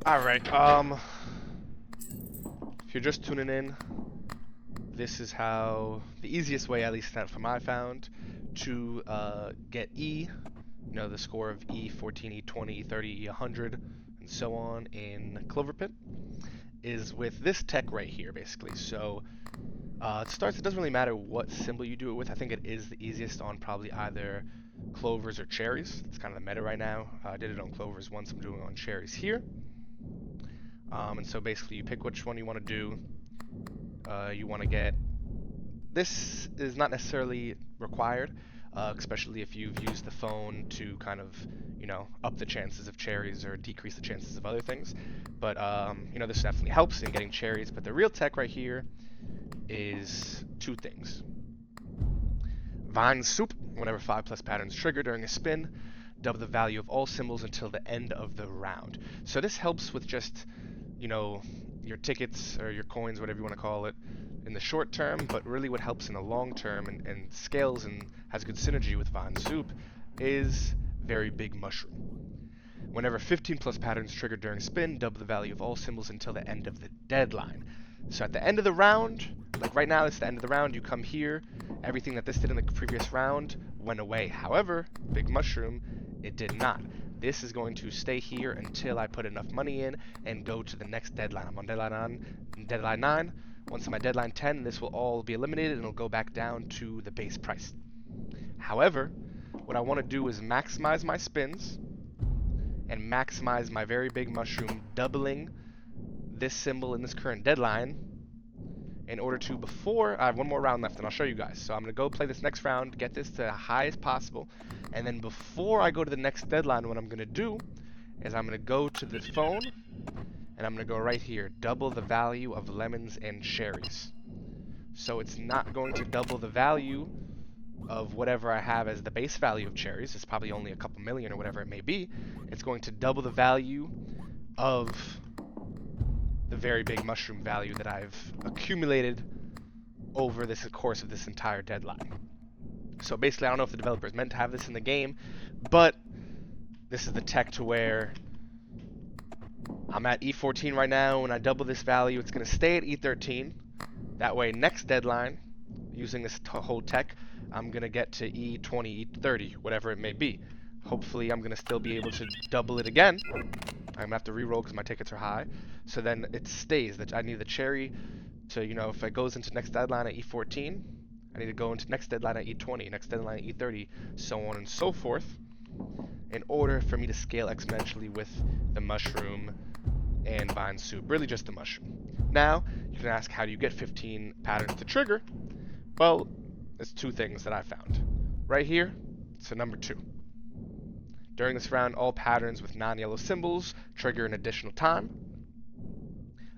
Alright, if you're just tuning in, this is how, the easiest way, at least that from I found, to get E, the score of E14, E20, E30, E100, and so on in Cloverpit, is with this tech right here, basically. So, it doesn't really matter what symbol you do it with. I think it is the easiest on probably either clovers or cherries. It's kind of the meta right now. I did it on clovers once, I'm doing it on cherries here. And so basically you pick which one you want to do. You want to get, this is not necessarily required, especially if you've used the phone to kind of, up the chances of cherries or decrease the chances of other things. But, this definitely helps in getting cherries. But the real tech right here is two things. Vine Soup, whenever 5+ patterns trigger during a spin, double the value of all symbols until the end of the round. So this helps with just, your tickets or your coins, whatever you want to call it, in the short term, but really what helps in the long term and scales and has good synergy with Vine Soup is Very Big Mushroom. Whenever 15+ patterns trigger during spin, double the value of all symbols until the end of the deadline. So at the end of the round, like right now it's the end of the round, you come here, everything that this did in the previous round went away. However, Big Mushroom, it did not. This is going to stay here until I put enough money in and go to the next deadline. I'm on deadline 9. Once I'm at deadline 10, this will all be eliminated and it'll go back down to the base price. However, what I want to do is maximize my spins and maximize my Very Big Mushroom, doubling this symbol in this current deadline in order to, before I have one more round left and I'll show you guys. So I'm going to go play this next round, get this to the highest possible, and then before I go to the next deadline, what I'm going to do is I'm going to go to the phone and I'm going to go right here, double the value of lemons and cherries. So it's not going to double the value of whatever I have as the base value of cherries. It's probably only a couple million or whatever it may be. It's going to double the value of the Very Big Mushroom value that I've accumulated over this course of this entire deadline. So basically, I don't know if the developer is meant to have this in the game, but this is the tech to where I'm at E14 right now. When I double this value, it's going to stay at E13. That way, next deadline, using this whole tech, I'm going to get to E20, E30, whatever it may be. Hopefully, I'm going to still be able to double it again. I'm going to have to re-roll because my tickets are high. So then it stays. I need the cherry to, if it goes into next deadline at E14, I need to go into next deadline at E20, next deadline at E30, so on and so forth, in order for me to scale exponentially with the mushroom and Vine Soup. Really just the mushroom. Now, you can ask, how do you get 15 patterns to trigger? Well, there's two things that I found. Right here, it's a number 2. During this round, all patterns with non-yellow symbols trigger an additional time.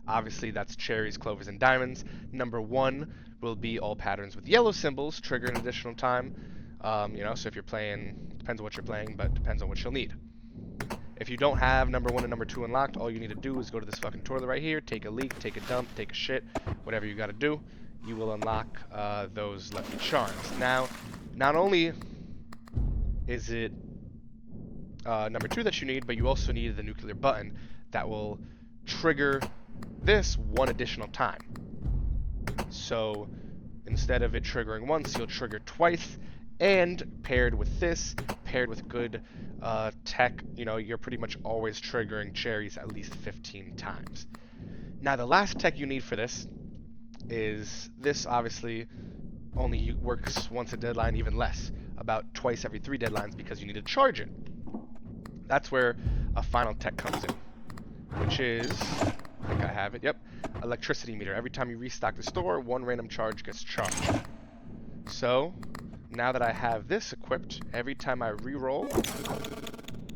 Obviously, that's cherries, clovers, and diamonds. Number 1 will be all patterns with yellow symbols trigger an additional time. So if you're playing, depends on what you're playing, but depends on what you'll need. If you don't have number 1 and number 2 unlocked, all you need to do is go to this fucking toilet right here, take a leak, take a dump, take a shit, whatever you gotta do. You will unlock those lucky charms. Now, not only is it number 2 that you need, but you also need the nuclear button that will trigger this one additional time. So instead of it triggering once, you'll trigger twice, and paired with this, paired with good tech, you're pretty much always triggering cherries at least 15 times. Now the last tech you need for this is this. Obviously only works once a deadline, even less, about twice every 3 deadlines, because you need to charge it. That's where a final tech comes in, which is, I think I have it, yep, electricity meter. Every time you restock the store, 1 random charge gets charged. So now that I have this equipped, every time I re-roll,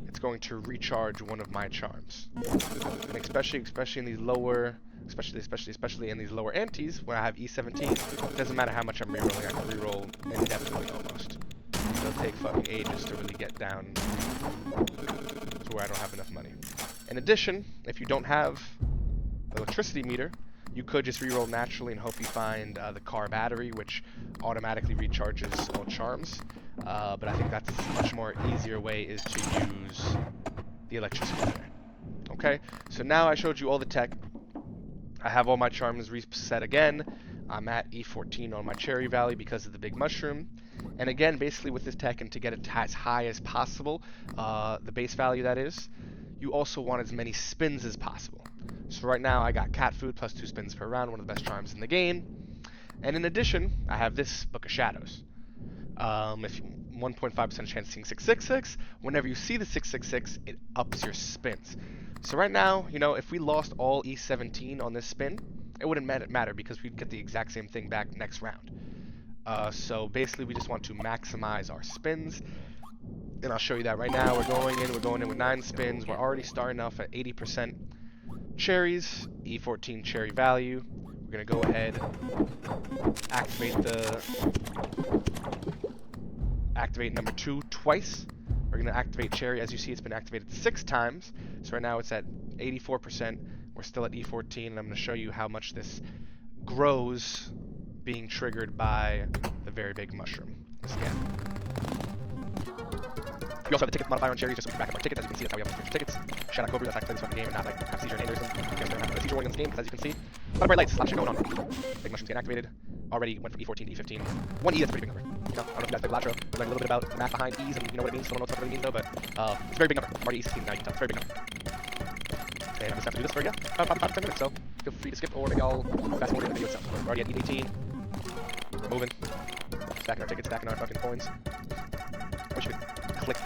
it's going to recharge one of my charms. And especially in these lower, especially in these lower antes, when I have E17, it doesn't matter how much I'm re-rolling, I can re-roll indefinitely almost. It'll take fucking ages to really get down to where I don't have enough money. In addition, if you don't have the electricity meter, you could just reroll naturally and hope you find the car battery, which automatically recharges all charms. But I think that's a much more easier way, is to use the electricity meter. Okay, so now I showed you all the tech. I have all my charms reset again. I'm at E14 on my cherry value because of the big mushroom. And again, basically with this tech, and to get it as high as possible, the base value that is, you also want as many spins as possible. So right now I got cat food plus 2 spins per round, one of the best charms in the game. And in addition, I have this Book of Shadows. If 1.5% chance of seeing 666, whenever you see the 666, it ups your spins. So right now, you know, if we lost all E17 on this spin, it wouldn't matter because we'd get the exact same thing back next round. So basically we just want to maximize our spins, and I'll show you that right now. We're going in with 9 spins. We're already starting off at 80% cherries, E14 cherry value. We're gonna go ahead, activate number 2 twice. We're gonna activate cherry. As you see, it's been activated 6 times. So right now it's at 84%. We're still at E14, and I'm gonna show you how much this grows being triggered by the very big mushroom. Scan. We also have the ticket modifier on cherries just so we can back up our tickets. As you can see, that's how we have those tickets. Shout out Cloverpit, that's how I play this fucking game and not like have seizure and aneurysm. Because they're having a seizure warning on this game, because as you can see, a lot of bright lights, a lot of shit going on. Big mushrooms getting activated. Already went from E14 to E15. 1 E, that's a pretty big number. You know, I don't know if you guys played Latro. We learned a little bit about the math behind E's and you know what it means. Still don't know what it really means though, but it's a very big number. I'm already E16 now, you can tell. It's a very big number. And I'm just have to do this for, yeah, probably 5 to 10 minutes, so feel free to skip or maybe I'll fast forward in the video itself. We're already at E18. We're moving. Stacking our tickets, stacking our fucking coins. I wish you could click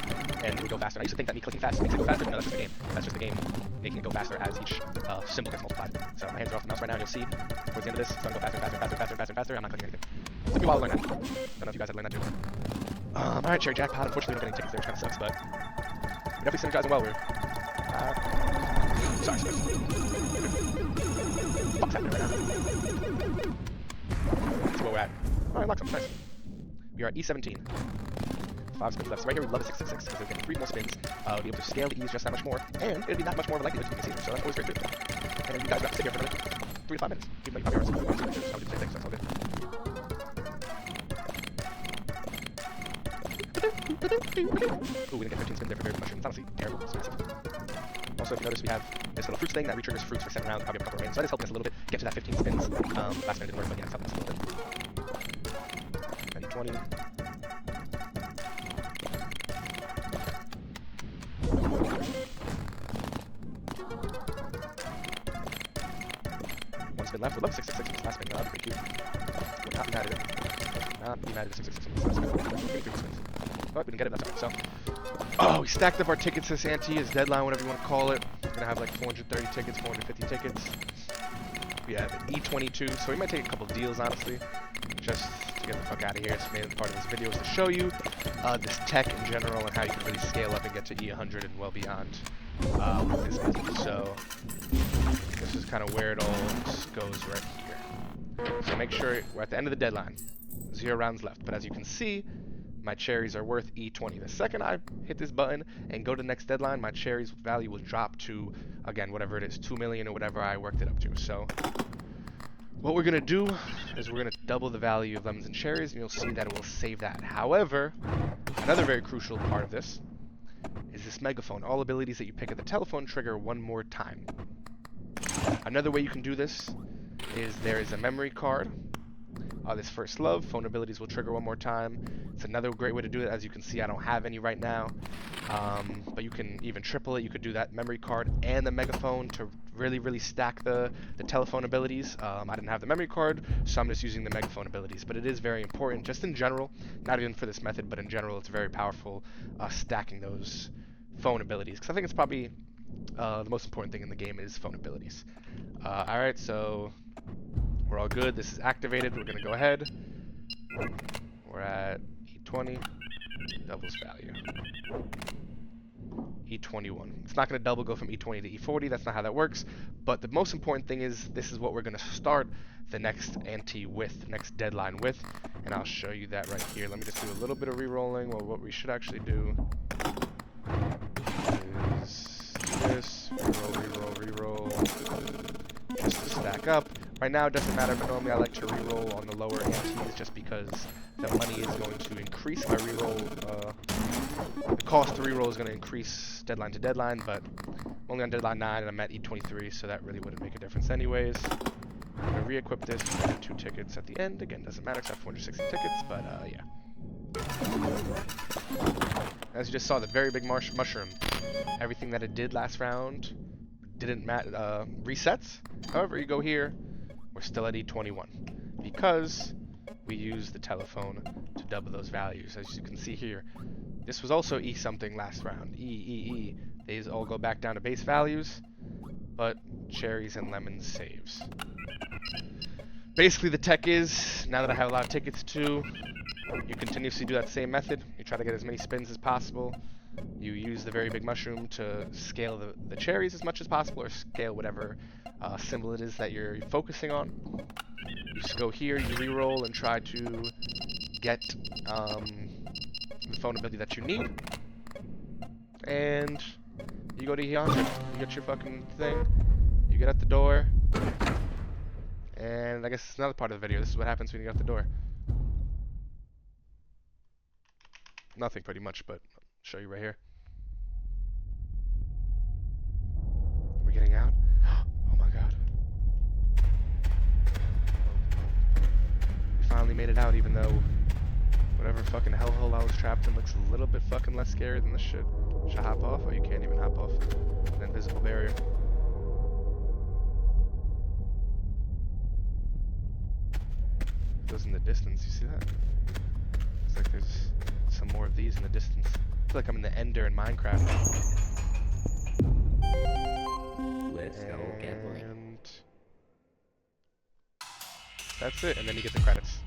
and it would go faster. I used to think that me clicking fast makes it go faster. No, that's just the game. That's just the game making it go faster as each symbol gets multiplied. So my hands are off the mouse right now, and you'll see towards the end of this, it's going to go faster and faster and faster and faster and faster and faster. I'm not clicking anything. It took me a while to learn that. Don't know if you guys had learned that too. Alright, cherry jackpot. Unfortunately, we don't get any tickets there, which kind of sucks, but we're definitely synergizing well. Sorry. Fuck's happening right now? That's where we're at. Alright, lock something nice. We are at E17. 5 spins left. So right here we love the 666 because we're getting 3 more spins. We'll be able to scale the E's just that much more, and it'll be that much more of a likelihood to get a seizure, so that's always great too. And then you guys got to sit here for another 3 to 5 minutes. Even though you probably already so I would do the same thing, so that's all good. Ooh, we didn't get 15 spins there for very much. It's honestly terrible. It's massive. Also, if you notice, we have this little fruits thing that retriggers fruits for 7 rounds. Probably have a couple remains. So that is helping us a little bit get to that 15 spins. Last minute didn't work, but yeah, it's helping us a little bit. 20. One spin left. We'd love 666 in this last spin. That'd be pretty cute. Would not be mad at it. Not be mad at 666 in this last spin. Maybe 3 spins. But we didn't get it. That's alright. So, we stacked up our tickets this ante, his deadline, whatever you want to call it. We're gonna have like 430 tickets, 450 tickets. We have an E22, so we might take a couple deals, honestly, just to get the fuck out of here. It's mainly part of this video is to show you this tech in general and how you can really scale up and get to E100 and well beyond with this business. So this is kind of where it all goes right here. So make sure we're at the end of the deadline. 0 rounds left, but as you can see, my cherries are worth E20. The second I hit this button and go to the next deadline, my cherries value will drop to, again, whatever it is, 2 million or whatever I worked it up to. So what we're going to do is we're going to double the value of lemons and cherries, and you'll see that it will save that. However, another very crucial part of this is this megaphone. All abilities that you pick at the telephone trigger 1 more time. Another way you can do this is there is a memory card. This First Love, phone abilities will trigger 1 more time. It's another great way to do it. As you can see, I don't have any right now. But you can even triple it. You could do that memory card and the megaphone to really stack the telephone abilities. I didn't have the memory card, so I'm just using the megaphone abilities. But it is very important, just in general, not even for this method, but in general, it's very powerful stacking those phone abilities. Because I think it's probably the most important thing in the game is phone abilities. Alright, so we're all good. This is activated. We're going to go ahead. We're at E20. Doubles value. E21. It's not going to double go from E20 to E40. That's not how that works. But the most important thing is this is what we're going to start the next ante with, next deadline with. And I'll show you that right here. Let me just do a little bit of re-rolling. Well, what we should actually do is this. Re-roll. Just to stack up. Right now it doesn't matter, but normally I like to re-roll on the lower antes just because the money is going to increase my re-roll. The cost to re-roll is going to increase deadline to deadline, but I'm only on deadline 9 and I'm at E23, so that really wouldn't make a difference anyways. I'm gonna re-equip this. We're gonna get 2 tickets at the end. Again, doesn't matter, it's at 460 tickets, but yeah. As you just saw, the very big mushroom. Everything that it did last round didn't resets. However, you go here, we're still at E21 because we used the telephone to double those values. As you can see here, this was also E something last round. E. These all go back down to base values, but cherries and lemons saves. Basically, the tech is, now that I have a lot of tickets too, you continuously do that same method. You try to get as many spins as possible. You use the very big mushroom to scale the cherries as much as possible, or scale whatever symbol it is that you're focusing on. You just go here, you re-roll, and try to get the phone ability that you need. And you go to E100, you get your fucking thing, you get out the door, and I guess it's another part of the video. This is what happens when you get out the door. Nothing pretty much, but I'll show you right here. We're getting out. Oh my god. We finally made it out, even though whatever fucking hellhole I was trapped in looks a little bit fucking less scary than this shit. Should I hop off? Oh, you can't even hop off. An invisible barrier. It goes in the distance, you see that? It's like there's some more of these in the distance. I feel like I'm in the Ender in Minecraft. Let's go gambling. And that's it, and then you get the credits.